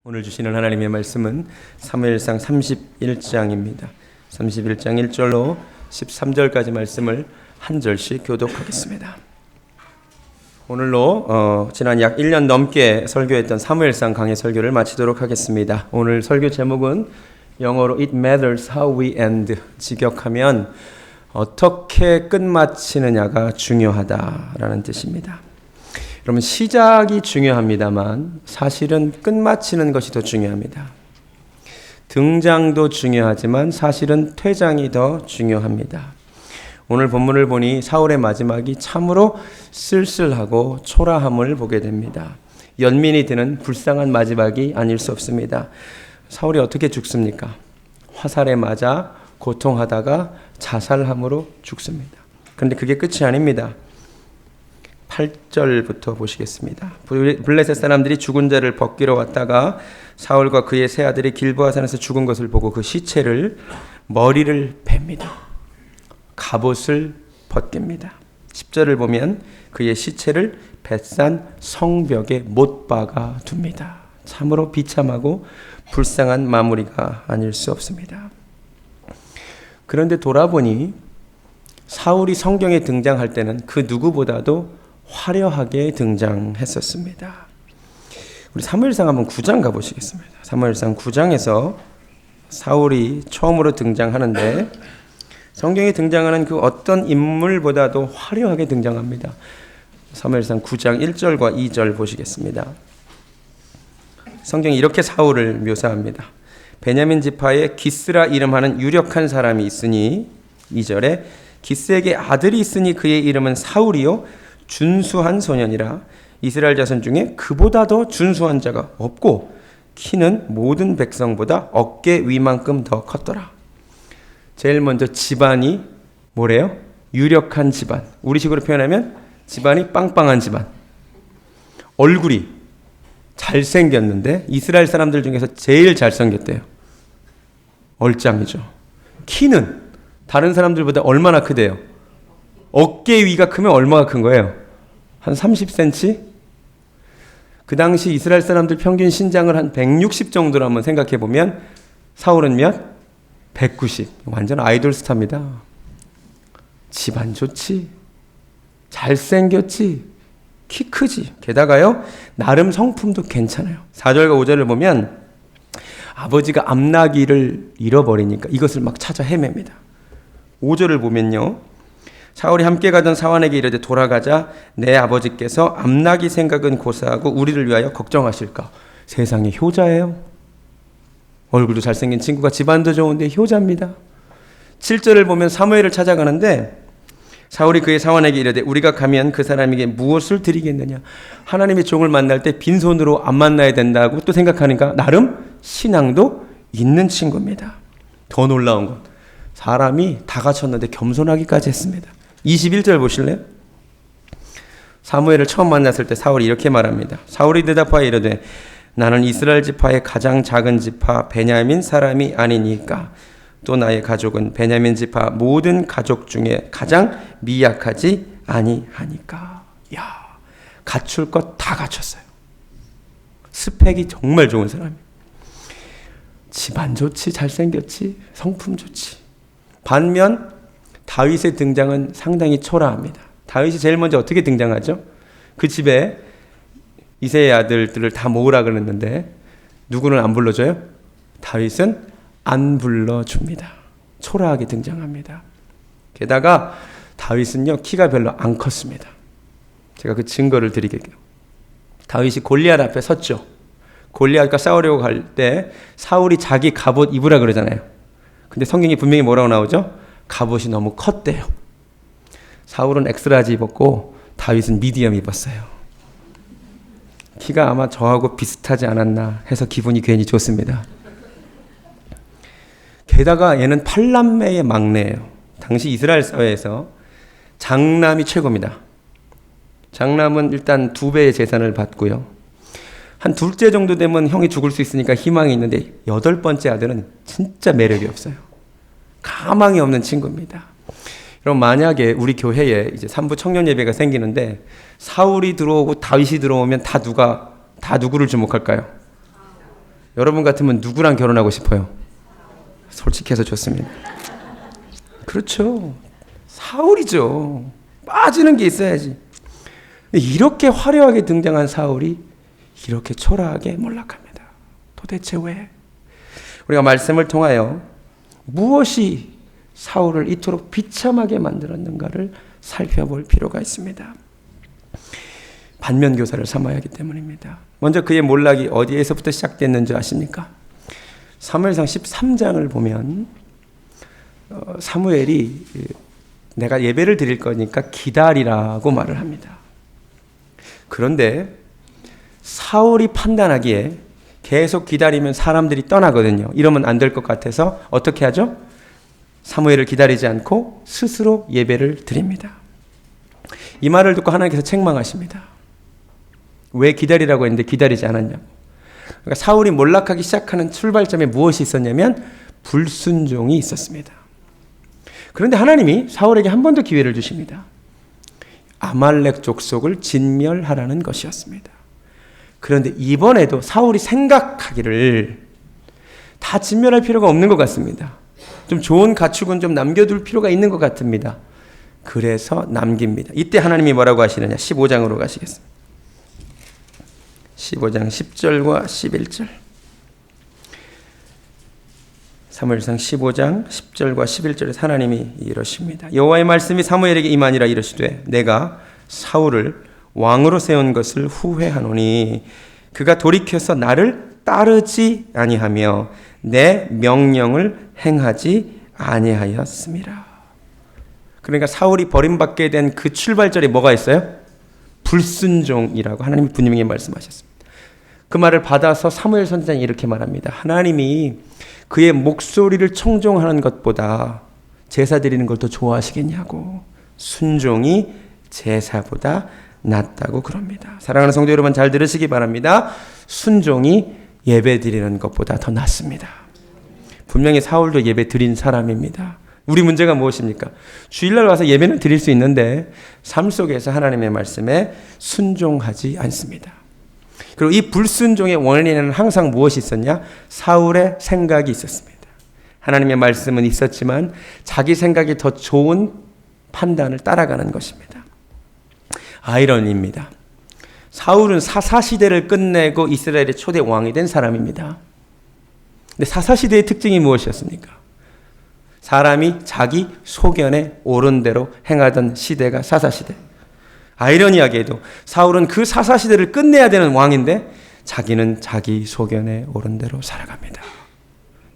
오늘 주시는 하나님의 말씀은 사무엘상 31장입니다. 31장 1절로 13절까지 말씀을 한 절씩 교독하겠습니다. 오늘로 지난 약 1년 넘게 설교했던 사무엘상 강의 설교를 마치도록 하겠습니다. 오늘 설교 제목은 영어로 It matters how we end, 직역하면 어떻게 끝마치느냐가 중요하다라는 뜻입니다. 여러분, 시작이 중요합니다만 사실은 끝마치는 것이 더 중요합니다. 등장도 중요하지만 사실은 퇴장이 더 중요합니다. 오늘 본문을 보니 사울의 마지막이 참으로 쓸쓸하고 초라함을 보게 됩니다. 연민이 드는 불쌍한 마지막이 아닐 수 없습니다. 사울이 어떻게 죽습니까? 화살에 맞아 고통하다가 자살함으로 죽습니다. 그런데 그게 끝이 아닙니다. 8절부터 보시겠습니다. 블레셋 사람들이 죽은 자를 벗기러 왔다가 사울과 그의 세 아들이 길보아산에서 죽은 것을 보고 그 시체를 머리를 팹니다. 갑옷을 벗깁니다. 10절을 보면 그의 시체를 벳산 성벽에 못 박아 둡니다. 참으로 비참하고 불쌍한 마무리가 아닐 수 없습니다. 그런데 돌아보니 사울이 성경에 등장할 때는 그 누구보다도 화려하게 등장했었습니다. 우리 사무엘상 한번 9장 가보시겠습니다. 사무엘상 9장에서 사울이 처음으로 등장하는데 성경에 등장하는 그 어떤 인물보다도 화려하게 등장합니다. 사무엘상 9장 1절과 2절 보시겠습니다. 성경이 이렇게 사울을 묘사합니다. 베냐민 지파에 기스라 이름하는 유력한 사람이 있으니 2절에 기스에게 아들이 있으니 그의 이름은 사울이요 준수한 소년이라 이스라엘 자손 중에 그보다 더 준수한 자가 없고 키는 모든 백성보다 어깨 위만큼 더 컸더라. 제일 먼저 집안이 뭐래요? 유력한 집안. 우리식으로 표현하면 집안이 빵빵한 집안. 얼굴이 잘생겼는데 이스라엘 사람들 중에서 제일 잘생겼대요. 얼짱이죠. 키는 다른 사람들보다 얼마나 크대요? 어깨 위가 크면 얼마나 큰 거예요? 한 30cm? 그 당시 이스라엘 사람들 평균 신장을 한 160 정도로 한번 생각해 보면 사울은 몇? 190. 완전 아이돌 스타입니다. 집안 좋지. 잘생겼지. 키 크지. 게다가요, 나름 성품도 괜찮아요. 4절과 5절을 보면 아버지가 암나귀를 잃어버리니까 이것을 막 찾아 헤맵니다. 5절을 보면요, 사울이 함께 가던 사환에게 이르되 돌아가자. 내 아버지께서 암나귀 생각은 고사하고 우리를 위하여 걱정하실까. 세상에 효자예요. 얼굴도 잘생긴 친구가 집안도 좋은데 효자입니다. 7절을 보면 사무엘을 찾아가는데 사울이 그의 사환에게 이르되 우리가 가면 그 사람에게 무엇을 드리겠느냐. 하나님의 종을 만날 때 빈손으로 안 만나야 된다고 또 생각하니까 나름 신앙도 있는 친구입니다. 더 놀라운 건 사람이 다 갖췄는데 겸손하기까지 했습니다. 21절 보실래요? 사무엘을 처음 만났을 때 사울이 이렇게 말합니다. 사울이 대답하여 이르되 나는 이스라엘 지파의 가장 작은 지파 베냐민 사람이 아니니까 또 나의 가족은 베냐민 지파 모든 가족 중에 가장 미약하지 아니하니까. 야, 갖출 것 다 갖췄어요. 스펙이 정말 좋은 사람이에요. 집안 좋지, 잘생겼지, 성품 좋지. 반면 다윗의 등장은 상당히 초라합니다. 다윗이 제일 먼저 어떻게 등장하죠? 그 집에 이새의 아들들을 다 모으라 그랬는데 누구는 안 불러줘요? 다윗은 안 불러줍니다. 초라하게 등장합니다. 게다가 다윗은요, 키가 별로 안 컸습니다. 제가 그 증거를 드리겠게요. 다윗이 골리앗 앞에 섰죠. 골리앗과 싸우려고 갈 때 사울이 자기 갑옷 입으라 그러잖아요. 근데 성경이 분명히 뭐라고 나오죠? 갑옷이 너무 컸대요. 사울은 엑스라지 입었고 다윗은 미디엄 입었어요. 키가 아마 저하고 비슷하지 않았나 해서 기분이 괜히 좋습니다. 게다가 얘는 8남매의 막내예요. 당시 이스라엘 사회에서 장남이 최고입니다. 장남은 일단 2배의 재산을 받고요. 한 둘째 정도 되면 형이 죽을 수 있으니까 희망이 있는데 8번째 아들은 진짜 매력이 없어요. 가망이 없는 친구입니다. 그럼 만약에 우리 교회에 이제 3부 청년 예배가 생기는데 사울이 들어오고 다윗이 들어오면 다 누구를 주목할까요? 여러분 같으면 누구랑 결혼하고 싶어요? 솔직해서 좋습니다. 그렇죠. 사울이죠. 빠지는 게 있어야지. 이렇게 화려하게 등장한 사울이 이렇게 초라하게 몰락합니다. 도대체 왜? 우리가 말씀을 통하여 무엇이 사울을 이토록 비참하게 만들었는가를 살펴볼 필요가 있습니다. 반면교사를 삼아야 하기 때문입니다. 먼저 그의 몰락이 어디에서부터 시작됐는지 아십니까? 사무엘상 13장을 보면 사무엘이 내가 예배를 드릴 거니까 기다리라고 말을 합니다. 그런데 사울이 판단하기에 계속 기다리면 사람들이 떠나거든요. 이러면 안 될 것 같아서 어떻게 하죠? 사무엘을 기다리지 않고 스스로 예배를 드립니다. 이 말을 듣고 하나님께서 책망하십니다. 왜 기다리라고 했는데 기다리지 않았냐고. 그러니까 사울이 몰락하기 시작하는 출발점에 무엇이 있었냐면 불순종이 있었습니다. 그런데 하나님이 사울에게 한 번 더 기회를 주십니다. 아말렉 족속을 진멸하라는 것이었습니다. 그런데 이번에도 사울이 생각하기를 다 진멸할 필요가 없는 것 같습니다. 좀 좋은 가축은 좀 남겨둘 필요가 있는 것 같습니다. 그래서 남깁니다. 이때 하나님이 뭐라고 하시느냐? 15장으로 가시겠습니다. 15장 10절과 11절. 사무엘상 15장 10절과 11절에 하나님이 이러십니다. 여호와의 말씀이 사무엘에게 임하니라 이르시되 내가 사울을 왕으로 세운 것을 후회하노니 그가 돌이켜서 나를 따르지 아니하며 내 명령을 행하지 아니하였음이라. 그러니까 사울이 버림받게 된 그 출발절에 뭐가 있어요? 불순종이라고 하나님이 분명히 말씀하셨습니다. 그 말을 받아서 사무엘 선지자는 이렇게 말합니다. 하나님이 그의 목소리를 청종하는 것보다 제사 드리는 걸 더 좋아하시겠냐고. 순종이 제사보다 낫다고 그럽니다. 사랑하는 성도 여러분 잘 들으시기 바랍니다. 순종이 예배 드리는 것보다 더 낫습니다. 분명히 사울도 예배 드린 사람입니다. 우리 문제가 무엇입니까? 주일날 와서 예배는 드릴 수 있는데 삶 속에서 하나님의 말씀에 순종하지 않습니다. 그리고 이 불순종의 원인에는 항상 무엇이 있었냐? 사울의 생각이 있었습니다. 하나님의 말씀은 있었지만 자기 생각이 더 좋은 판단을 따라가는 것입니다. 아이러니입니다. 사울은 사사시대를 끝내고 이스라엘의 초대 왕이 된 사람입니다. 근데 사사시대의 특징이 무엇이었습니까? 사람이 자기 소견에 옳은 대로 행하던 시대가 사사시대. 아이러니하게도 사울은 그 사사시대를 끝내야 되는 왕인데 자기는 자기 소견에 옳은 대로 살아갑니다.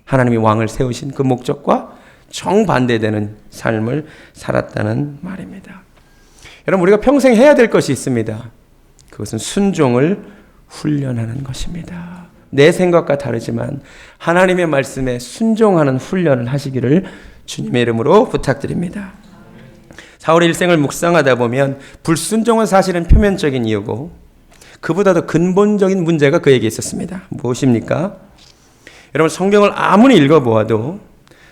하나님이 왕을 세우신 그 목적과 정반대되는 삶을 살았다는 말입니다. 여러분 우리가 평생 해야 될 것이 있습니다. 그것은 순종을 훈련하는 것입니다. 내 생각과 다르지만 하나님의 말씀에 순종하는 훈련을 하시기를 주님의 이름으로 부탁드립니다. 사울의 일생을 묵상하다 보면 불순종은 사실은 표면적인 이유고 그보다 더 근본적인 문제가 그에게 있었습니다. 무엇입니까? 여러분 성경을 아무리 읽어보아도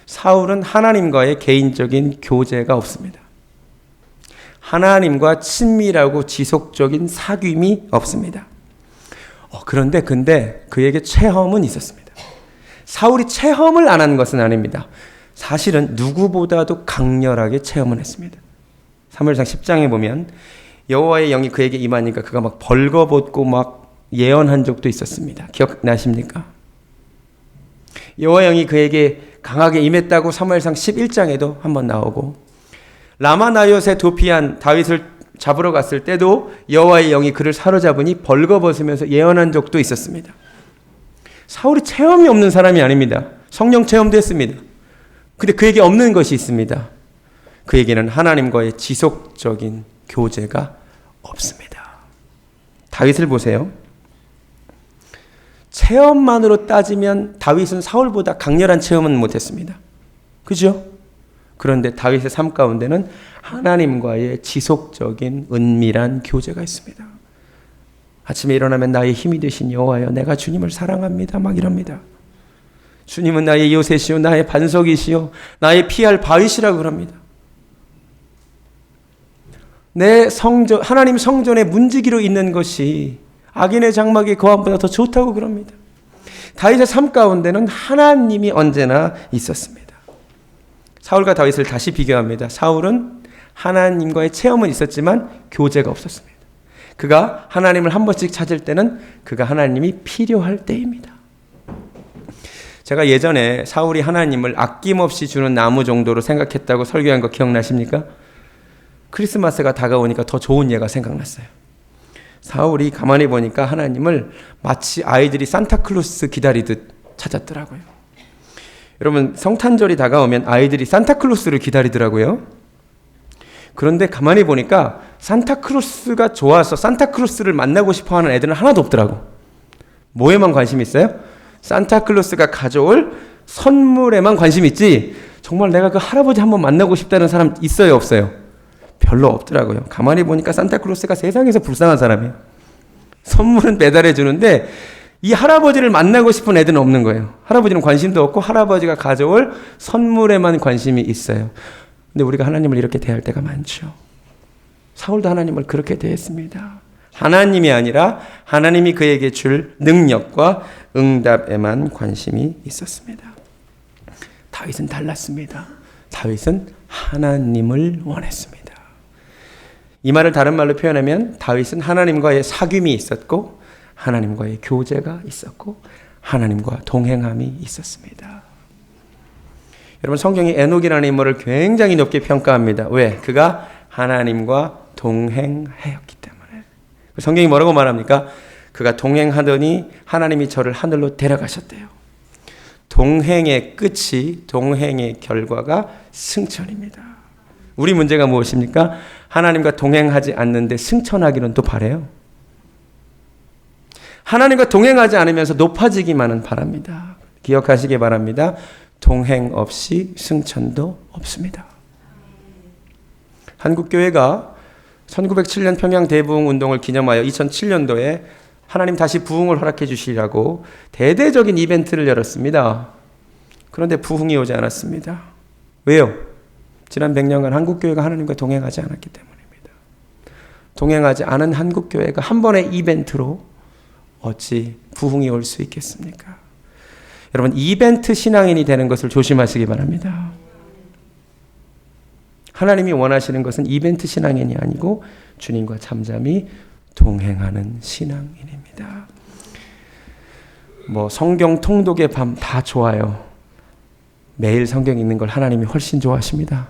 사울은 하나님과의 개인적인 교제가 없습니다. 하나님과 친밀하고 지속적인 사귐이 없습니다. 그런데 그에게 체험은 있었습니다. 사울이 체험을 안 한 것은 아닙니다. 사실은 누구보다도 강렬하게 체험을 했습니다. 사무엘상 10장에 보면 여호와의 영이 그에게 임하니까 그가 막 벌거벗고 막 예언한 적도 있었습니다. 기억나십니까? 여호와의 영이 그에게 강하게 임했다고 사무엘상 11장에도 한번 나오고 라마나요세 도피한 다윗을 잡으러 갔을 때도 여호와의 영이 그를 사로잡으니 벌거벗으면서 예언한 적도 있었습니다. 사울이 체험이 없는 사람이 아닙니다. 성령 체험도 했습니다. 근데 그에게 없는 것이 있습니다. 그에게는 하나님과의 지속적인 교제가 없습니다. 다윗을 보세요. 체험만으로 따지면 다윗은 사울보다 강렬한 체험은 못했습니다. 그죠? 그런데 다윗의 삶 가운데는 하나님과의 지속적인 은밀한 교제가 있습니다. 아침에 일어나면 나의 힘이 되신 여호와여 내가 주님을 사랑합니다. 막 이럽니다. 주님은 나의 요새시요 나의 반석이시요 나의 피할 바위시라고 그럽니다. 내 성전 하나님 성전의 문지기로 있는 것이 악인의 장막의 거함보다 더 좋다고 그럽니다. 다윗의 삶 가운데는 하나님이 언제나 있었습니다. 사울과 다윗을 다시 비교합니다. 사울은 하나님과의 체험은 있었지만 교제가 없었습니다. 그가 하나님을 한 번씩 찾을 때는 그가 하나님이 필요할 때입니다. 제가 예전에 사울이 하나님을 아낌없이 주는 나무 정도로 생각했다고 설교한 거 기억나십니까? 크리스마스가 다가오니까 더 좋은 예가 생각났어요. 사울이 가만히 보니까 하나님을 마치 아이들이 산타클로스 기다리듯 찾았더라고요. 여러분, 성탄절이 다가오면 아이들이 산타클로스를 기다리더라고요. 그런데 가만히 보니까 산타클로스가 좋아서 산타클로스를 만나고 싶어 하는 애들은 하나도 없더라고. 뭐에만 관심이 있어요? 산타클로스가 가져올 선물에만 관심이 있지, 정말 내가 그 할아버지 한번 만나고 싶다는 사람 있어요, 없어요? 별로 없더라고요. 가만히 보니까 산타클로스가 세상에서 불쌍한 사람이에요. 선물은 배달해 주는데 이 할아버지를 만나고 싶은 애들은 없는 거예요. 할아버지는 관심도 없고 할아버지가 가져올 선물에만 관심이 있어요. 근데 우리가 하나님을 이렇게 대할 때가 많죠. 사울도 하나님을 그렇게 대했습니다. 하나님이 아니라 하나님이 그에게 줄 능력과 응답에만 관심이 있었습니다. 다윗은 달랐습니다. 다윗은 하나님을 원했습니다. 이 말을 다른 말로 표현하면 다윗은 하나님과의 사귐이 있었고 하나님과의 교제가 있었고 하나님과 동행함이 있었습니다. 여러분, 성경이 에녹이라는 인물을 굉장히 높게 평가합니다. 왜? 그가 하나님과 동행하였기 때문에. 성경이 뭐라고 말합니까? 그가 동행하더니 하나님이 저를 하늘로 데려가셨대요. 동행의 끝이, 동행의 결과가 승천입니다. 우리 문제가 무엇입니까? 하나님과 동행하지 않는데 승천하기는 또 바래요. 하나님과 동행하지 않으면서 높아지기만은 바랍니다. 기억하시기 바랍니다. 동행 없이 승천도 없습니다. 한국교회가 1907년 평양 대부흥 운동을 기념하여 2007년도에 하나님 다시 부흥을 허락해 주시라고 대대적인 이벤트를 열었습니다. 그런데 부흥이 오지 않았습니다. 왜요? 지난 100년간 한국교회가 하나님과 동행하지 않았기 때문입니다. 동행하지 않은 한국교회가 한 번의 이벤트로 어찌 부흥이 올 수 있겠습니까? 여러분, 이벤트 신앙인이 되는 것을 조심하시기 바랍니다. 하나님이 원하시는 것은 이벤트 신앙인이 아니고 주님과 잠잠히 동행하는 신앙인입니다. 성경 통독의 밤 다 좋아요. 매일 성경 읽는 걸 하나님이 훨씬 좋아하십니다.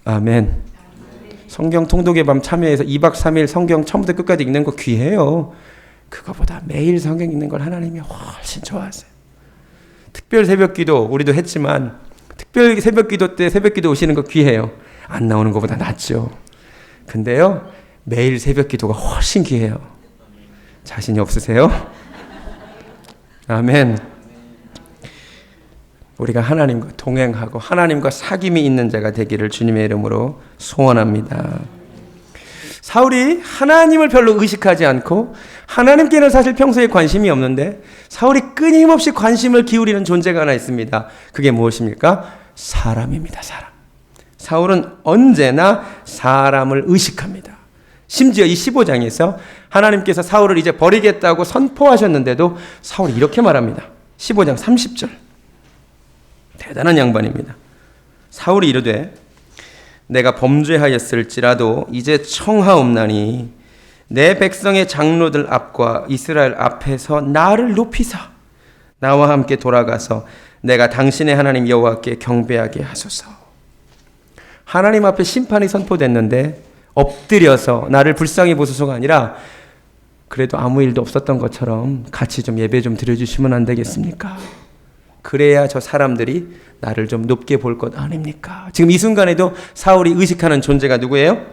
아멘. 성경 통독의 밤 참여해서 2박 3일 성경 처음부터 끝까지 읽는 거 귀해요. 그거보다 매일 성경 읽는 걸 하나님이 훨씬 좋아하세요. 특별 새벽기도 우리도 했지만 특별 새벽기도 때 새벽기도 오시는 거 귀해요. 안 나오는 것보다 낫죠. 근데요, 매일 새벽기도가 훨씬 귀해요. 자신이 없으세요? 아멘. 우리가 하나님과 동행하고 하나님과 사귐이 있는 자가 되기를 주님의 이름으로 소원합니다. 사울이 하나님을 별로 의식하지 않고 하나님께는 사실 평소에 관심이 없는데 사울이 끊임없이 관심을 기울이는 존재가 하나 있습니다. 그게 무엇입니까? 사람입니다. 사람. 사울은 언제나 사람을 의식합니다. 심지어 이 15장에서 하나님께서 사울을 이제 버리겠다고 선포하셨는데도 사울이 이렇게 말합니다. 15장 30절. 대단한 양반입니다. 사울이 이르되 내가 범죄하였을지라도 이제 청하옵나니 내 백성의 장로들 앞과 이스라엘 앞에서 나를 높이사 나와 함께 돌아가서 내가 당신의 하나님 여호와께 경배하게 하소서. 하나님 앞에 심판이 선포됐는데 엎드려서 나를 불쌍히 보소서가 아니라 그래도 아무 일도 없었던 것처럼 같이 좀 예배 좀 드려주시면 안 되겠습니까? 그래야 저 사람들이 나를 좀 높게 볼 것 아닙니까? 지금 이 순간에도 사울이 의식하는 존재가 누구예요?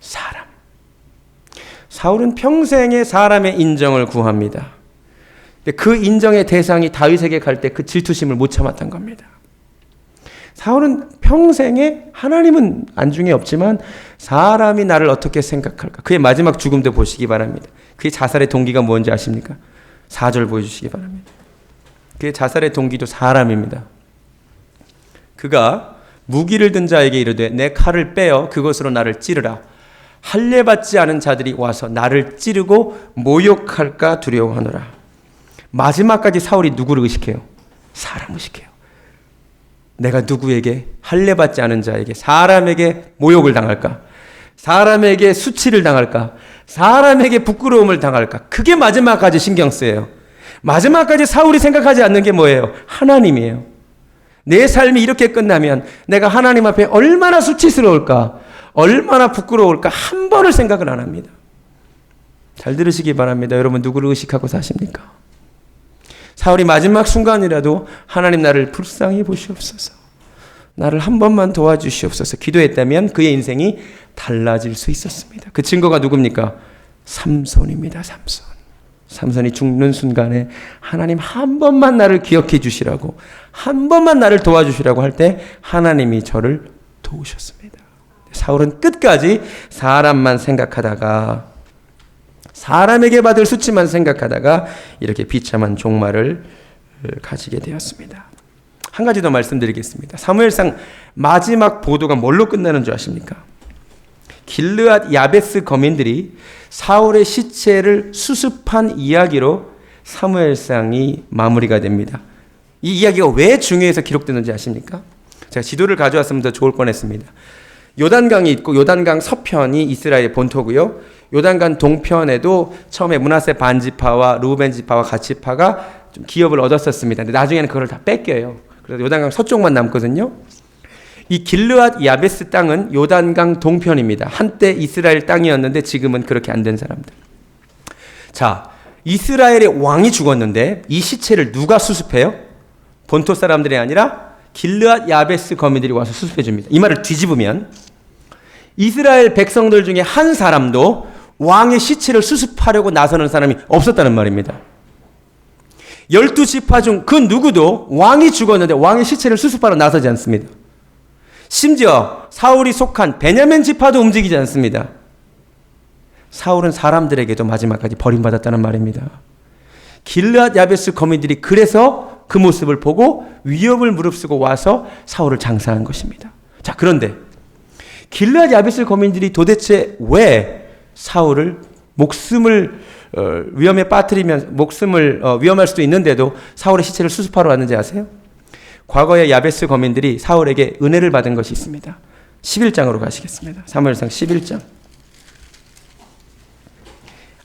사람. 사울은 평생에 사람의 인정을 구합니다. 그 인정의 대상이 다윗에게 갈 때 그 질투심을 못 참았던 겁니다. 사울은 평생에 하나님은 안중에 없지만 사람이 나를 어떻게 생각할까? 그의 마지막 죽음도 보시기 바랍니다. 그의 자살의 동기가 뭔지 아십니까? 4절 보여주시기 바랍니다. 그의 자살의 동기도 사람입니다. 그가 무기를 든 자에게 이르되 내 칼을 빼어 그것으로 나를 찌르라. 할례받지 않은 자들이 와서 나를 찌르고 모욕할까 두려워하노라. 마지막까지 사울이 누구를 의식해요? 사람을 의식해요. 내가 누구에게, 할례받지 않은 자에게, 사람에게 모욕을 당할까? 사람에게 수치를 당할까? 사람에게 부끄러움을 당할까? 그게 마지막까지 신경 쓰여요. 마지막까지 사울이 생각하지 않는 게 뭐예요? 하나님이에요. 내 삶이 이렇게 끝나면 내가 하나님 앞에 얼마나 수치스러울까? 얼마나 부끄러울까? 한 번을 생각을 안 합니다. 잘 들으시기 바랍니다. 여러분, 누구를 의식하고 사십니까? 사울이 마지막 순간이라도 하나님, 나를 불쌍히 보시옵소서, 나를 한 번만 도와주시옵소서 기도했다면 그의 인생이 달라질 수 있었습니다. 그 증거가 누굽니까? 삼손입니다. 삼손이 죽는 순간에 하나님 한 번만 나를 기억해 주시라고, 한 번만 나를 도와주시라고 할 때 하나님이 저를 도우셨습니다. 사울은 끝까지 사람만 생각하다가, 사람에게 받을 수치만 생각하다가 이렇게 비참한 종말을 가지게 되었습니다. 한 가지 더 말씀드리겠습니다. 사무엘상 마지막 보도가 뭘로 끝나는 줄 아십니까? 길르앗 야베스 거민들이 사울의 시체를 수습한 이야기로 사무엘상이 마무리가 됩니다. 이 이야기가 왜 중요해서 기록되는지 아십니까? 제가 지도를 가져왔으면 더 좋을 뻔했습니다. 요단강이 있고 요단강 서편이 이스라엘의 본토고요. 요단강 동편에도 처음에 므낫세 반지파와 르우벤 지파와 갓 지파가 좀 기업을 얻었었습니다. 근데 나중에는 그걸 다 뺏겨요. 그래서 요단강 서쪽만 남거든요. 이 길르앗 야베스 땅은 요단강 동편입니다. 한때 이스라엘 땅이었는데 지금은 그렇게 안 된 사람들. 자, 이스라엘의 왕이 죽었는데 이 시체를 누가 수습해요? 본토 사람들이 아니라 길르앗 야베스 거민들이 와서 수습해 줍니다. 이 말을 뒤집으면 이스라엘 백성들 중에 한 사람도 왕의 시체를 수습하려고 나서는 사람이 없었다는 말입니다. 12지파 중 그 누구도 왕이 죽었는데 왕의 시체를 수습하러 나서지 않습니다. 심지어 사울이 속한 베냐민 지파도 움직이지 않습니다. 사울은 사람들에게도 마지막까지 버림받았다는 말입니다. 길르앗 야베스 거민들이 그래서 그 모습을 보고 위협을 무릅쓰고 와서 사울을 장사한 것입니다. 자, 그런데 길르앗 야베스 거민들이 도대체 왜 사울을 목숨을 위험에 빠뜨리면 목숨을 위험할 수도 있는데도 사울의 시체를 수습하러 왔는지 아세요? 과거에 야베스 거민들이 사울에게 은혜를 받은 것이 있습니다. 11장으로 가시겠습니다. 사무엘상 11장.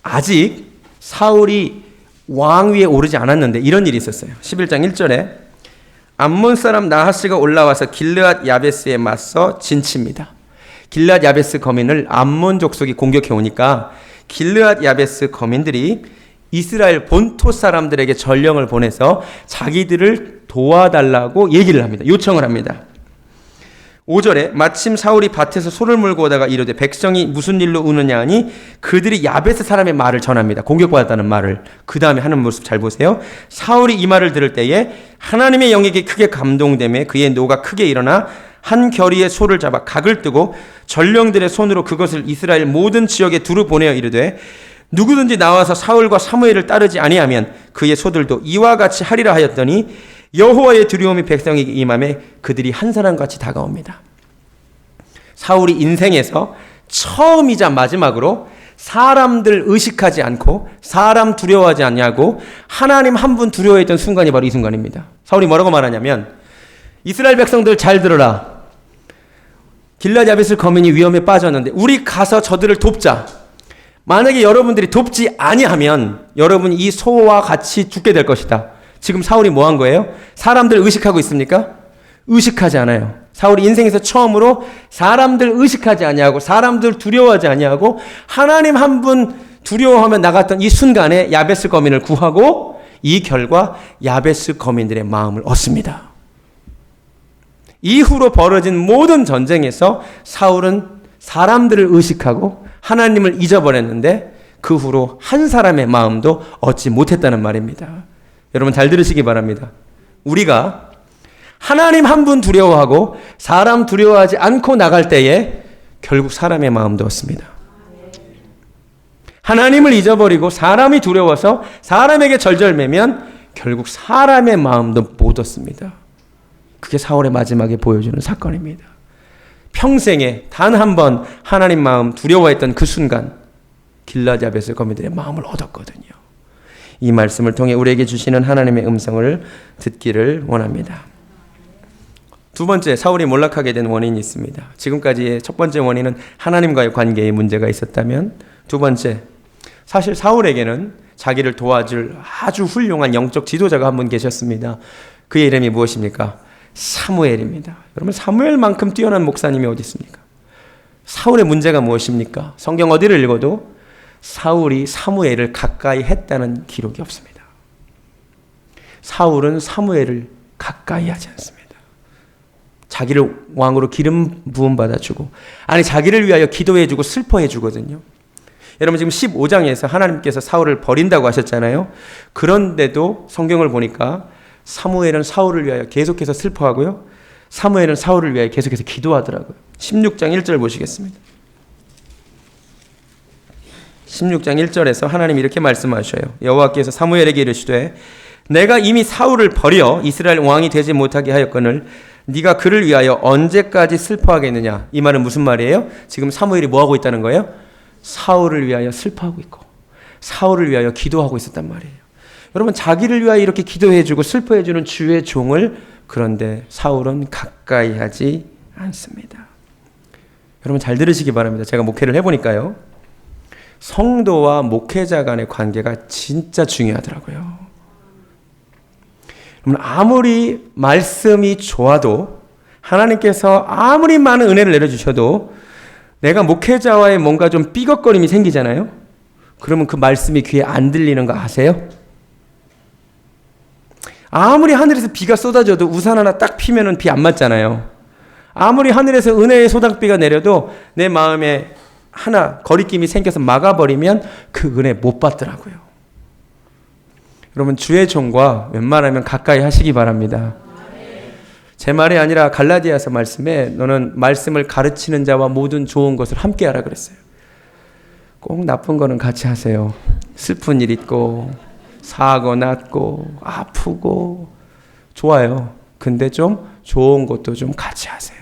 아직 사울이 왕위에 오르지 않았는데 이런 일이 있었어요. 11장 1절에 암몬 사람 나하스가 올라와서 길르앗 야베스에 맞서 진칩니다. 길르앗 야베스 거민을 암몬 족속이 공격해 오니까 길르앗 야베스 거민들이 이스라엘 본토 사람들에게 전령을 보내서 자기들을 도와달라고 얘기를 합니다. 요청을 합니다. 5절에 마침 사울이 밭에서 소를 물고 오다가 이르되 백성이 무슨 일로 우느냐 하니 그들이 야베스 사람의 말을 전합니다. 공격받았다는 말을. 그 다음에 하는 모습 잘 보세요. 사울이 이 말을 들을 때에 하나님의 영에게 크게 감동되매 그의 노가 크게 일어나 한 겨리의 소를 잡아 각을 뜨고 전령들의 손으로 그것을 이스라엘 모든 지역에 두루 보내어 이르되 누구든지 나와서 사울과 사무엘을 따르지 아니하면 그의 소들도 이와 같이 하리라 하였더니 여호와의 두려움이 백성에게 임하매 그들이 한 사람같이 다가옵니다. 사울이 인생에서 처음이자 마지막으로 사람들 의식하지 않고 사람 두려워하지 않냐고 하나님 한 분 두려워했던 순간이 바로 이 순간입니다. 사울이 뭐라고 말하냐면 이스라엘 백성들 잘 들어라. 길르앗 야베스 거민이 위험에 빠졌는데 우리 가서 저들을 돕자. 만약에 여러분들이 돕지 아니하면 여러분이 이 소와 같이 죽게 될 것이다. 지금 사울이 뭐 한 거예요? 사람들 의식하고 있습니까? 의식하지 않아요. 사울이 인생에서 처음으로 사람들 의식하지 아니하고 사람들 두려워하지 아니하고 하나님 한 분 두려워하며 나갔던 이 순간에 야베스 거민을 구하고 이 결과 야베스 거민들의 마음을 얻습니다. 이후로 벌어진 모든 전쟁에서 사울은 사람들을 의식하고 하나님을 잊어버렸는데 그 후로 한 사람의 마음도 얻지 못했다는 말입니다. 여러분 잘 들으시기 바랍니다. 우리가 하나님 한 분 두려워하고 사람 두려워하지 않고 나갈 때에 결국 사람의 마음도 얻습니다. 하나님을 잊어버리고 사람이 두려워서 사람에게 절절매면 결국 사람의 마음도 못 얻습니다. 그게 사울의 마지막에 보여주는 사건입니다. 평생에 단 한 번 하나님 마음 두려워했던 그 순간 길라잡에서 거민들의 마음을 얻었거든요. 이 말씀을 통해 우리에게 주시는 하나님의 음성을 듣기를 원합니다. 두 번째, 사울이 몰락하게 된 원인이 있습니다. 지금까지의 첫 번째 원인은 하나님과의 관계에 문제가 있었다면, 두 번째, 사실 사울에게는 자기를 도와줄 아주 훌륭한 영적 지도자가 한 분 계셨습니다. 그의 이름이 무엇입니까? 사무엘입니다. 여러분, 사무엘만큼 뛰어난 목사님이 어디 있습니까? 사울의 문제가 무엇입니까? 성경 어디를 읽어도 사울이 사무엘을 가까이 했다는 기록이 없습니다. 사울은 사무엘을 가까이 하지 않습니다. 자기를 왕으로 기름 부음 받아주고, 아니 자기를 위하여 기도해주고 슬퍼해주거든요. 여러분, 지금 15장에서 하나님께서 사울을 버린다고 하셨잖아요. 그런데도 성경을 보니까 사무엘은 사울을 위하여 계속해서 슬퍼하고요, 사무엘은 사울을 위하여 계속해서 기도하더라고요. 16장 1절 보시겠습니다. 16장 1절에서 하나님 이렇게 말씀하셔요. 여호와께서 사무엘에게 이르시되 내가 이미 사울을 버려 이스라엘 왕이 되지 못하게 하였거늘 네가 그를 위하여 언제까지 슬퍼하겠느냐. 이 말은 무슨 말이에요? 지금 사무엘이 뭐하고 있다는 거예요? 사울을 위하여 슬퍼하고 있고 사울을 위하여 기도하고 있었단 말이에요. 여러분, 자기를 위하여 이렇게 기도해주고 슬퍼해주는 주의 종을, 그런데 사울은 가까이 하지 않습니다. 여러분, 잘 들으시기 바랍니다. 제가 목회를 해보니까요, 성도와 목회자 간의 관계가 진짜 중요하더라고요. 아무리 말씀이 좋아도, 하나님께서 아무리 많은 은혜를 내려주셔도 내가 목회자와의 뭔가 좀 삐걱거림이 생기잖아요. 그러면 그 말씀이 귀에 안 들리는 거 아세요? 아무리 하늘에서 비가 쏟아져도 우산 하나 딱 피면은 비 안 맞잖아요. 아무리 하늘에서 은혜의 소낙비가 내려도 내 마음에 하나 거리낌이 생겨서 막아버리면 그 은혜 못 받더라고요. 여러분, 주의 종과 웬만하면 가까이 하시기 바랍니다. 제 말이 아니라 갈라디아서 말씀에 너는 말씀을 가르치는 자와 모든 좋은 것을 함께 하라 그랬어요. 꼭 나쁜 거는 같이 하세요. 슬픈 일 있고 사고 났고 아프고 좋아요. 근데 좀 좋은 것도 좀 같이 하세요.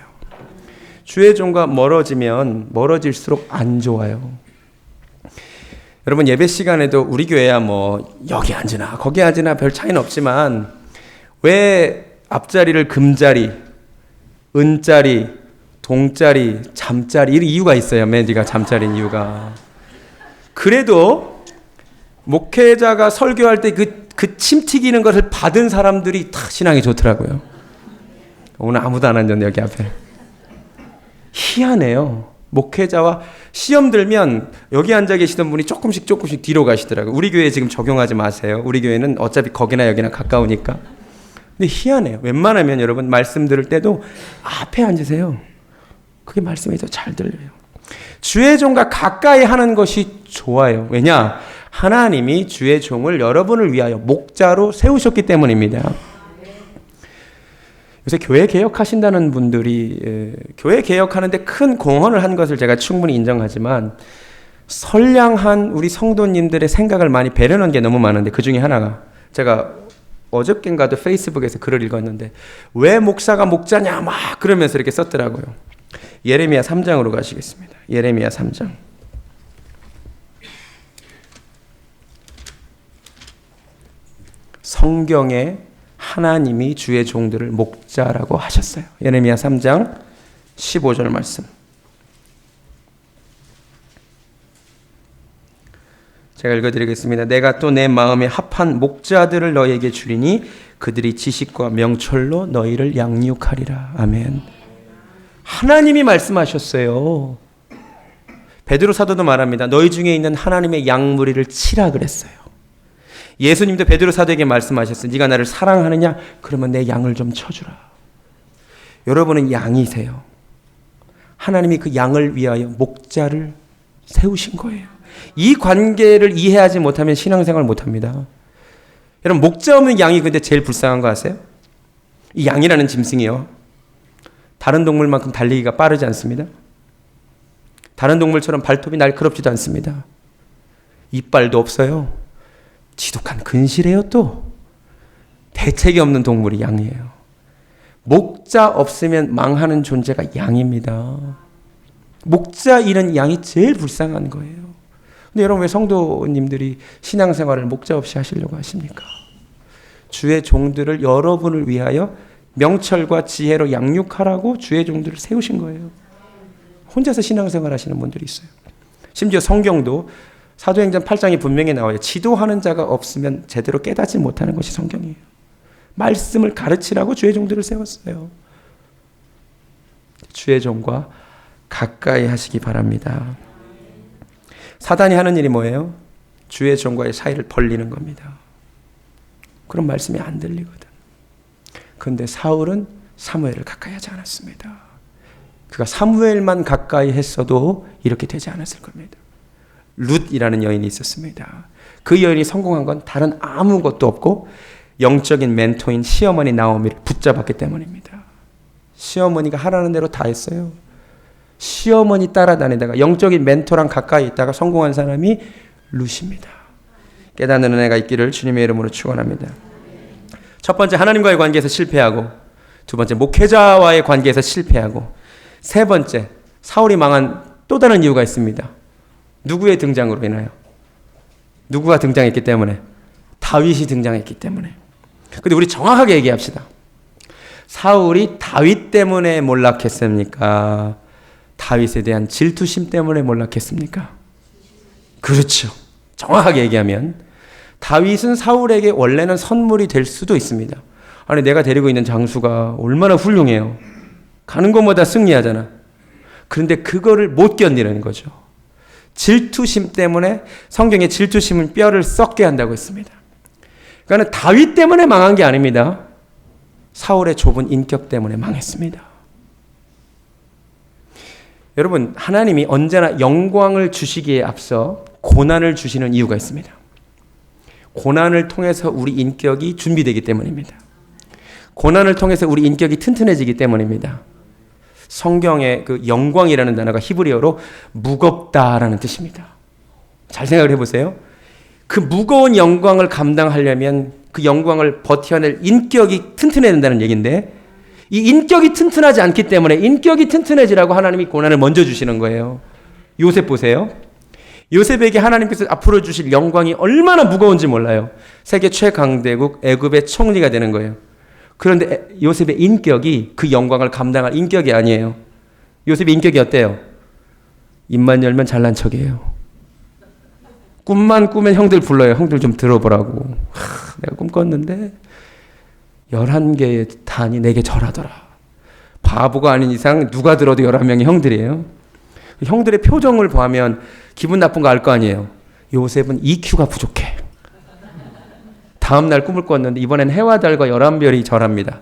주의 종과 멀어지면 멀어질수록 안 좋아요. 여러분, 예배 시간에도 우리 교회야 뭐 여기 앉으나 거기 앉으나 별 차이는 없지만 왜 앞자리를 금자리, 은자리, 동자리, 잠자리 이런 이유가 있어요. 메디가 잠자리인 이유가. 그래도 목회자가 설교할 때 그 침 튀기는 것을 받은 사람들이 다 신앙이 좋더라고요. 오늘 아무도 안 앉았네 여기 앞에. 희한해요. 목회자와 시험 들면 여기 앉아 계시던 분이 조금씩 뒤로 가시더라고요. 우리 교회에 지금 적용하지 마세요. 우리 교회는 어차피 거기나 여기나 가까우니까. 근데 희한해요. 웬만하면 여러분 말씀 들을 때도 앞에 앉으세요. 그게 말씀이 더 잘 들려요. 주의 종과 가까이 하는 것이 좋아요. 왜냐? 하나님이 주의 종을 여러분을 위하여 목자로 세우셨기 때문입니다. 요새 교회 개혁하신다는 분들이 교회 개혁하는데 큰 공헌을 한 것을 제가 충분히 인정하지만 선량한 우리 성도님들의 생각을 많이 배려놓은 게 너무 많은데, 그 중에 하나가, 제가 어저께인가도 페이스북에서 글을 읽었는데 왜 목사가 목자냐 막 그러면서 이렇게 썼더라고요. 예레미야 3장으로 가시겠습니다. 예레미야 3장. 성경에 하나님이 주의 종들을 목자라고 하셨어요. 예레미야 3장 15절 말씀. 제가 읽어드리겠습니다. 내가 또 내 마음에 합한 목자들을 너희에게 주리니 그들이 지식과 명철로 너희를 양육하리라. 아멘. 하나님이 말씀하셨어요. 베드로 사도도 말합니다. 너희 중에 있는 하나님의 양무리를 치라 그랬어요. 예수님도 베드로 사도에게 말씀하셨어요. 네가 나를 사랑하느냐? 그러면 내 양을 좀 쳐주라. 여러분은 양이세요. 하나님이 그 양을 위하여 목자를 세우신 거예요. 이 관계를 이해하지 못하면 신앙생활 못합니다. 여러분, 목자 없는 양이 근데 제일 불쌍한 거 아세요? 이 양이라는 짐승이요, 다른 동물만큼 달리기가 빠르지 않습니다. 다른 동물처럼 발톱이 날카롭지도 않습니다. 이빨도 없어요. 지독한 근실해요. 또 대책이 없는 동물이 양이에요. 목자 없으면 망하는 존재가 양입니다. 목자 잃은 양이 제일 불쌍한 거예요. 근데 여러분 왜 성도님들이 신앙생활을 목자 없이 하시려고 하십니까? 주의 종들을 여러분을 위하여 명철과 지혜로 양육하라고 주의 종들을 세우신 거예요. 혼자서 신앙생활 하시는 분들이 있어요. 심지어 성경도 사도행전 8장에 분명히 나와요. 지도하는 자가 없으면 제대로 깨닫지 못하는 것이 성경이에요. 말씀을 가르치라고 주의 종들을 세웠어요. 주의 종과 가까이 하시기 바랍니다. 사단이 하는 일이 뭐예요? 주의 종과의 사이를 벌리는 겁니다. 그런 말씀이 안 들리거든. 그런데 사울은 사무엘을 가까이 하지 않았습니다. 그가 사무엘만 가까이 했어도 이렇게 되지 않았을 겁니다. 룻이라는 여인이 있었습니다. 그 여인이 성공한 건 다른 아무것도 없고 영적인 멘토인 시어머니 나오미를 붙잡았기 때문입니다. 시어머니가 하라는 대로 다 했어요. 시어머니 따라다니다가 영적인 멘토랑 가까이 있다가 성공한 사람이 룻입니다. 깨닫는 은혜가 있기를 주님의 이름으로 축원합니다. 첫 번째, 하나님과의 관계에서 실패하고, 두 번째, 목회자와의 관계에서 실패하고, 세 번째, 사울이 망한 또 다른 이유가 있습니다. 누구의 등장으로 인하여? 누구가 등장했기 때문에? 다윗이 등장했기 때문에. 근데 우리 정확하게 얘기합시다. 사울이 다윗 때문에 몰락했습니까? 다윗에 대한 질투심 때문에 몰락했습니까? 그렇죠. 정확하게 얘기하면 다윗은 사울에게 원래는 선물이 될 수도 있습니다. 아니 내가 데리고 있는 장수가 얼마나 훌륭해요. 가는 것마다 승리하잖아. 그런데 그거를 못 견디는 거죠. 질투심 때문에 성경에 질투심은 뼈를 썩게 한다고 했습니다. 그러니까 다윗 때문에 망한 게 아닙니다. 사울의 좁은 인격 때문에 망했습니다. 여러분, 하나님이 언제나 영광을 주시기에 앞서 고난을 주시는 이유가 있습니다. 고난을 통해서 우리 인격이 준비되기 때문입니다. 고난을 통해서 우리 인격이 튼튼해지기 때문입니다. 성경의 그 영광이라는 단어가 히브리어로 무겁다라는 뜻입니다. 잘 생각을 해보세요. 그 무거운 영광을 감당하려면 그 영광을 버텨낼 인격이 튼튼해야 된다는 얘기인데, 이 인격이 튼튼하지 않기 때문에 인격이 튼튼해지라고 하나님이 고난을 먼저 주시는 거예요. 요셉 보세요. 요셉에게 하나님께서 앞으로 주실 영광이 얼마나 무거운지 몰라요. 세계 최강대국 애굽의 총리가 되는 거예요. 그런데 요셉의 인격이 그 영광을 감당할 인격이 아니에요. 요셉의 인격이 어때요? 입만 열면 잘난 척이에요. 꿈만 꾸면 형들 불러요. 형들 좀 들어보라고. 내가 꿈 꿨는데 11개의 단이 내게 절하더라. 바보가 아닌 이상 누가 들어도 11명의 형들이에요. 형들의 표정을 보면 기분 나쁜 거 알 거 아니에요. 요셉은 EQ가 부족해. 다음날 꿈을 꿨는데 이번엔 해와 달과 11별이 절합니다.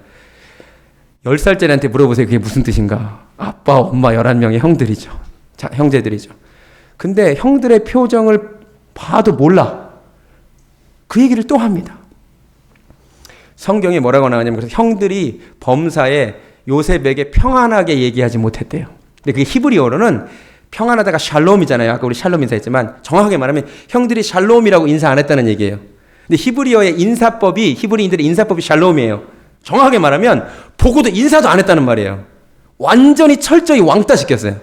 10살짜리한테 물어보세요. 그게 무슨 뜻인가? 아빠, 엄마 11명의 형들이죠. 자, 형제들이죠. 근데 형들의 표정을 봐도 몰라. 그 얘기를 또 합니다. 성경에 뭐라고 나오냐면 그래서 형들이 범사에 요셉에게 평안하게 얘기하지 못했대요. 근데 그게 히브리어로는 평안하다가 샬롬이잖아요. 아까 우리 샬롬 인사했지만 정확하게 말하면 형들이 샬롬이라고 인사 안 했다는 얘기예요. 근데 히브리어의 인사법이, 히브리인들의 인사법이 샬롬이에요. 정확하게 말하면 보고도 인사도 안 했다는 말이에요. 완전히 철저히 왕따 시켰어요.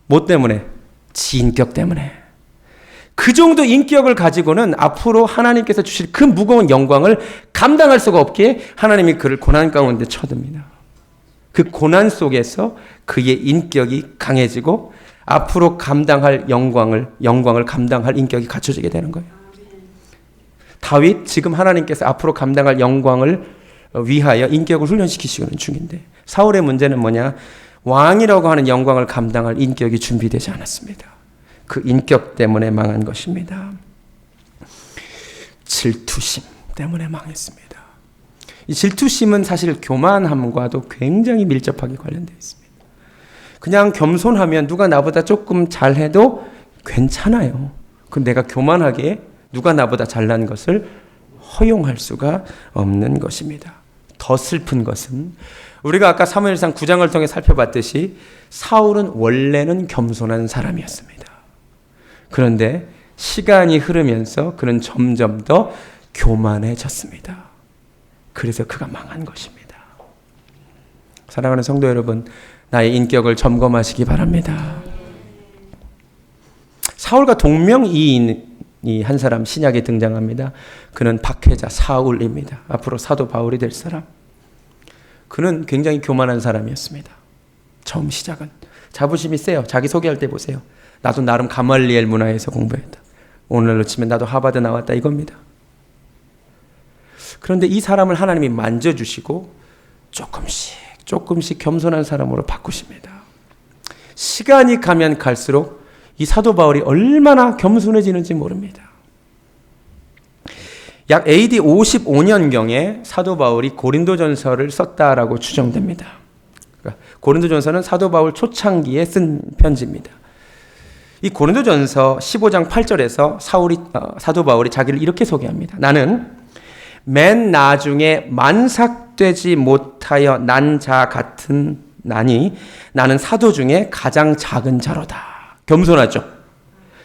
뭐 때문에? 지 인격 때문에. 그 정도 인격을 가지고는 앞으로 하나님께서 주실 그 무거운 영광을 감당할 수가 없기에 하나님이 그를 고난 가운데 쳐듭니다. 그 고난 속에서 그의 인격이 강해지고 앞으로 감당할 영광을 감당할 인격이 갖춰지게 되는 거예요. 다윗 지금 하나님께서 앞으로 감당할 영광을 위하여 인격을 훈련시키시는 중인데, 사울의 문제는 뭐냐? 왕이라고 하는 영광을 감당할 인격이 준비되지 않았습니다. 그 인격 때문에 망한 것입니다. 질투심 때문에 망했습니다. 이 질투심은 사실 교만함과도 굉장히 밀접하게 관련되어 있습니다. 그냥 겸손하면 누가 나보다 조금 잘해도 괜찮아요. 그럼 내가 교만하게 누가 나보다 잘난 것을 허용할 수가 없는 것입니다. 더 슬픈 것은 우리가 아까 사무엘상 9장을 통해 살펴봤듯이 사울은 원래는 겸손한 사람이었습니다. 그런데 시간이 흐르면서 그는 점점 더 교만해졌습니다. 그래서 그가 망한 것입니다. 사랑하는 성도 여러분, 나의 인격을 점검하시기 바랍니다. 사울과 동명이인이 한 사람 신약에 등장합니다. 그는 박해자 사울입니다. 앞으로 사도 바울이 될 사람. 그는 굉장히 교만한 사람이었습니다. 처음 시작은. 자부심이 세요. 자기 소개할 때 보세요. 나도 나름 가말리엘 문화에서 공부했다. 오늘로 치면 나도 하버드 나왔다 이겁니다. 그런데 이 사람을 하나님이 만져주시고 조금씩 겸손한 사람으로 바꾸십니다. 시간이 가면 갈수록 이 사도 바울이 얼마나 겸손해지는지 모릅니다. 약 AD 55년경에 사도 바울이 고린도전서를 썼다라고 추정됩니다. 그러니까 고린도전서는 사도 바울 초창기에 쓴 편지입니다. 이 고린도전서 15장 8절에서 사도 바울이 자기를 이렇게 소개합니다. 나는 맨 나중에 만삭되지 못하여 난 자 같은 나니 나는 사도 중에 가장 작은 자로다. 겸손하죠.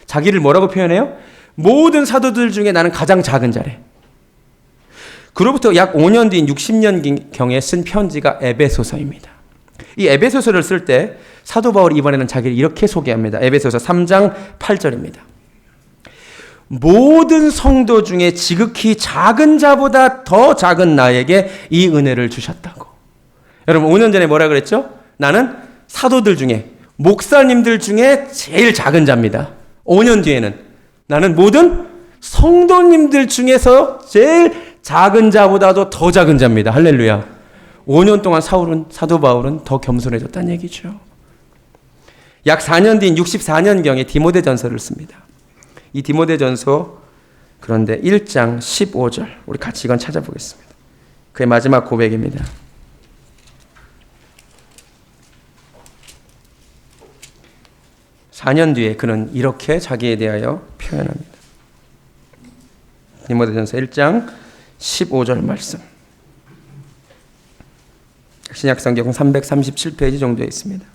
자기를 뭐라고 표현해요? 모든 사도들 중에 나는 가장 작은 자래. 그로부터 약 5년 뒤인 60년경에 쓴 편지가 에베소서입니다. 이 에베소서를 쓸 때 사도 바울이 이번에는 자기를 이렇게 소개합니다. 에베소서 3장 8절입니다. 모든 성도 중에 지극히 작은 자보다 더 작은 나에게 이 은혜를 주셨다고. 여러분 5년 전에 뭐라 그랬죠? 나는 사도들 중에 목사님들 중에 제일 작은 자입니다. 5년 뒤에는 나는 모든 성도님들 중에서 제일 작은 자보다도 더 작은 자입니다. 할렐루야. 5년 동안 사도 바울은 더 겸손해졌다는 얘기죠. 약 4년 뒤인 64년경에 디모데전서를 씁니다. 이 디모데전서 그런데 1장 15절 우리 같이 이건 찾아보겠습니다. 그의 마지막 고백입니다. (4년) 뒤에 그는 이렇게 자기에 대하여 표현합니다. 디모데전서 1장 15절 말씀. 신약성경 337페이지 정도에 있습니다.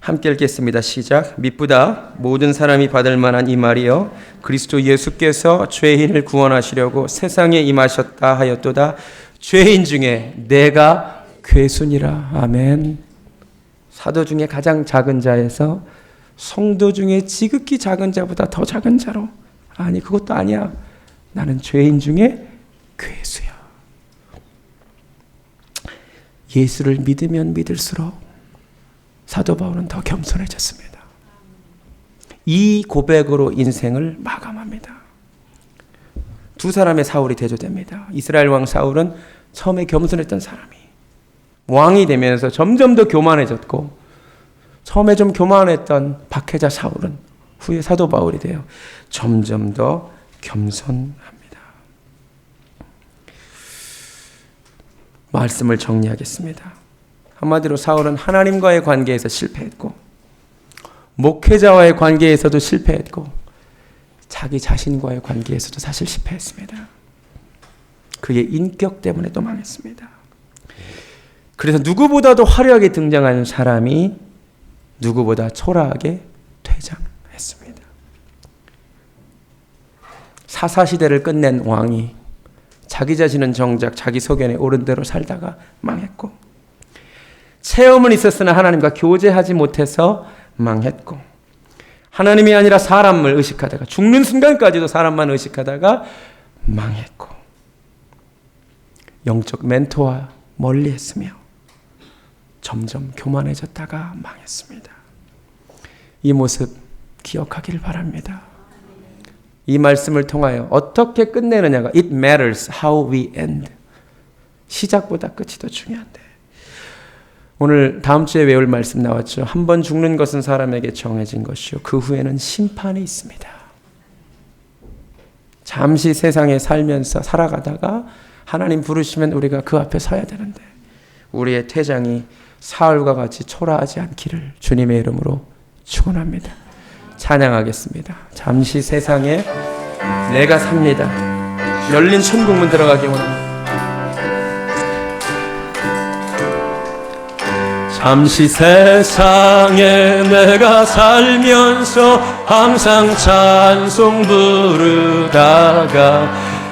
함께 읽겠습니다. 시작. 미쁘다 모든 사람이 받을 만한 이 말이여 그리스도 예수께서 죄인을 구원하시려고 세상에 임하셨다 하였도다. 죄인 중에 내가 괴순이라. 아멘. 사도 중에 가장 작은 자에서 성도 중에 지극히 작은 자보다 더 작은 자로. 아니 그것도 아니야. 나는 죄인 중에 괴수야. 예수를 믿으면 믿을수록 사도 바울은 더 겸손해졌습니다. 이 고백으로 인생을 마감합니다. 두 사람의 사울이 대조됩니다. 이스라엘 왕 사울은 처음에 겸손했던 사람이 왕이 되면서 점점 더 교만해졌고, 처음에 좀 교만했던 박해자 사울은 후에 사도 바울이 돼요. 점점 더 겸손합니다. 말씀을 정리하겠습니다. 한마디로 사울은 하나님과의 관계에서 실패했고, 목회자와의 관계에서도 실패했고, 자기 자신과의 관계에서도 사실 실패했습니다. 그의 인격 때문에 또 망했습니다. 그래서 누구보다도 화려하게 등장하는 사람이 누구보다 초라하게 퇴장했습니다. 사사시대를 끝낸 왕이 자기 자신은 정작 자기 소견에 옳은 대로 살다가 망했고, 체험은 있었으나 하나님과 교제하지 못해서 망했고, 하나님이 아니라 사람을 의식하다가 죽는 순간까지도 사람만 의식하다가 망했고, 영적 멘토와 멀리했으며 점점 교만해졌다가 망했습니다. 이 모습 기억하기를 바랍니다. 이 말씀을 통하여 어떻게 끝내느냐가 It matters how we end. 시작보다 끝이 더 중요한데, 오늘 다음 주에 외울 말씀 나왔죠. 한 번 죽는 것은 사람에게 정해진 것이요 그 후에는 심판이 있습니다. 잠시 세상에 살면서 살아가다가 하나님 부르시면 우리가 그 앞에 서야 되는데, 우리의 퇴장이 사울과 같이 초라하지 않기를 주님의 이름으로 축원합니다. 찬양하겠습니다. 잠시 세상에 내가 삽니다. 열린 천국문 들어가기 원합니다. 잠시 세상에 내가 살면서 항상 찬송 부르다가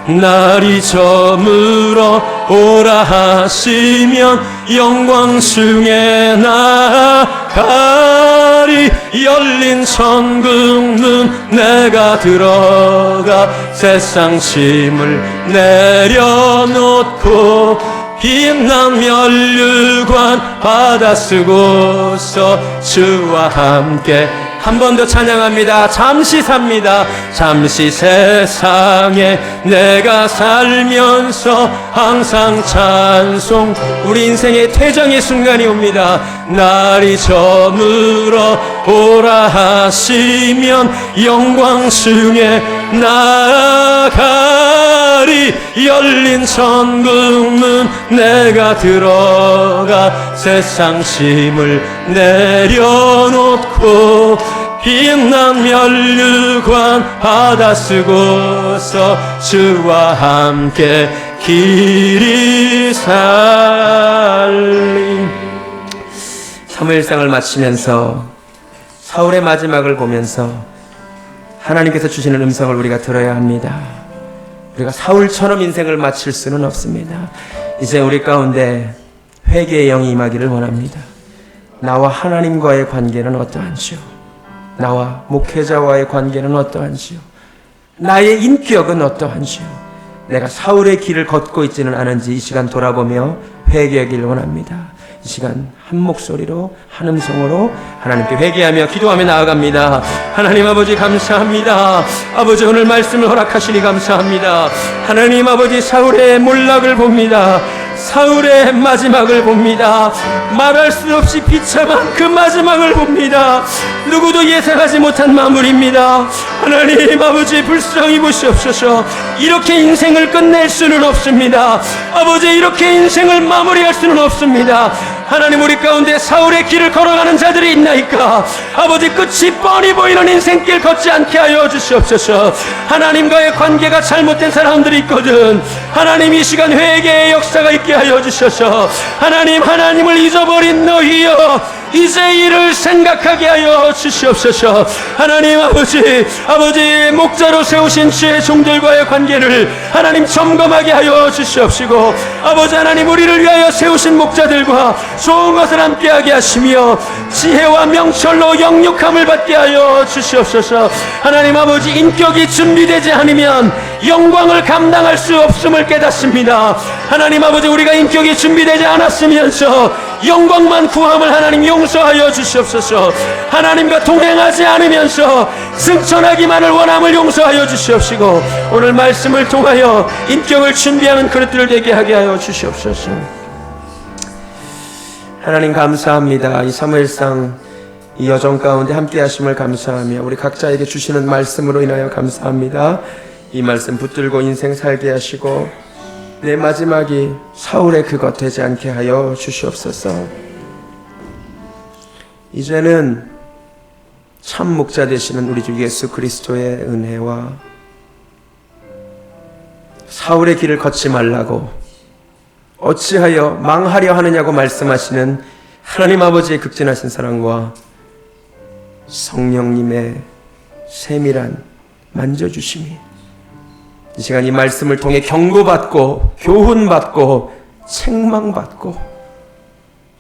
날이 저물어 오라 하시면 영광 중에 나아가리. 열린 천국 문 내가 들어가 세상 짐을 내려놓고 빛난 면류관 받아 쓰고서 주와 함께 한 번 더 찬양합니다. 잠시 삽니다. 잠시 세상에 내가 살면서 항상 찬송. 우리 인생의 퇴장의 순간이 옵니다. 날이 저물어 오라 하시면 영광 중에 나아가리. 열린 천국 문 내가 들어가 세상 짐을 내려놓고 빛난 면류관 받아 쓰고서 주와 함께 길이 살림. 사무엘상을 마치면서 사울의 마지막을 보면서 하나님께서 주시는 음성을 우리가 들어야 합니다. 우리가 사울처럼 인생을 마칠 수는 없습니다. 이제 우리 가운데 회개의 영이 임하기를 원합니다. 나와 하나님과의 관계는 어떠한지요? 나와 목회자와의 관계는 어떠한지요? 나의 인격은 어떠한지요? 내가 사울의 길을 걷고 있지는 않은지 이 시간 돌아보며 회개하기를 원합니다. 이 시간 한 목소리로 한 음성으로 하나님께 회개하며 기도하며 나아갑니다. 하나님 아버지 감사합니다. 아버지 오늘 말씀을 허락하시니 감사합니다. 하나님 아버지 사울의 몰락을 봅니다. 사울의 마지막을 봅니다. 말할 수 없이 비참한 그 마지막을 봅니다. 누구도 예상하지 못한 마무리입니다. 하나님 아버지 불쌍히 보시옵소서. 이렇게 인생을 끝낼 수는 없습니다. 아버지 이렇게 인생을 마무리할 수는 없습니다. 하나님 우리 가운데 사울의 길을 걸어가는 자들이 있나이까? 아버지 끝이 뻔히 보이는 인생길 걷지 않게 하여 주시옵소서. 하나님과의 관계가 잘못된 사람들이 있거든. 하나님 이 시간 회개의 역사가 있게 하여 주셔서 하나님 하나님을 잊어버린 너희여 이제 이를 생각하게 하여 주시옵소서. 하나님 아버지 목자로 세우신 주의 종들과의 관계를 하나님 점검하게 하여 주시옵시고 아버지 하나님 우리를 위하여 세우신 목자들과 좋은 것을 함께하게 하시며 지혜와 명철로 영육함을 받게 하여 주시옵소서. 하나님 아버지 인격이 준비되지 않으면 영광을 감당할 수 없음을 깨닫습니다. 하나님 아버지 우리가 인격이 준비되지 않았으면서 영광만 구함을 하나님 용서하여 주시옵소서. 하나님과 동행하지 않으면서 승천하기만을 원함을 용서하여 주시옵시고 오늘 말씀을 통하여 인격을 준비하는 그릇들을 되게 하게 하여 주시옵소서. 하나님 감사합니다. 이 사무엘상 이 여정 가운데 함께 하심을 감사하며 우리 각자에게 주시는 말씀으로 인하여 감사합니다. 이 말씀 붙들고 인생 살게 하시고 내 마지막이 사울의 그것 되지 않게 하여 주시옵소서. 이제는 참 목자 되시는 우리 주 예수 그리스도의 은혜와 사울의 길을 걷지 말라고 어찌하여 망하려 하느냐고 말씀하시는 하나님 아버지의 극진하신 사랑과 성령님의 세밀한 만져주심이 이 시간 이 말씀을 통해 경고받고 교훈받고 책망받고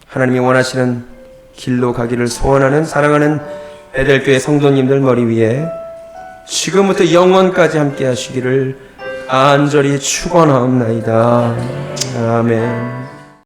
하나님이 원하시는 길로 가기를 소원하는 사랑하는 베델교회 성도님들 머리 위에 지금부터 영원까지 함께 하시기를 간절히 축원하옵나이다. 아멘.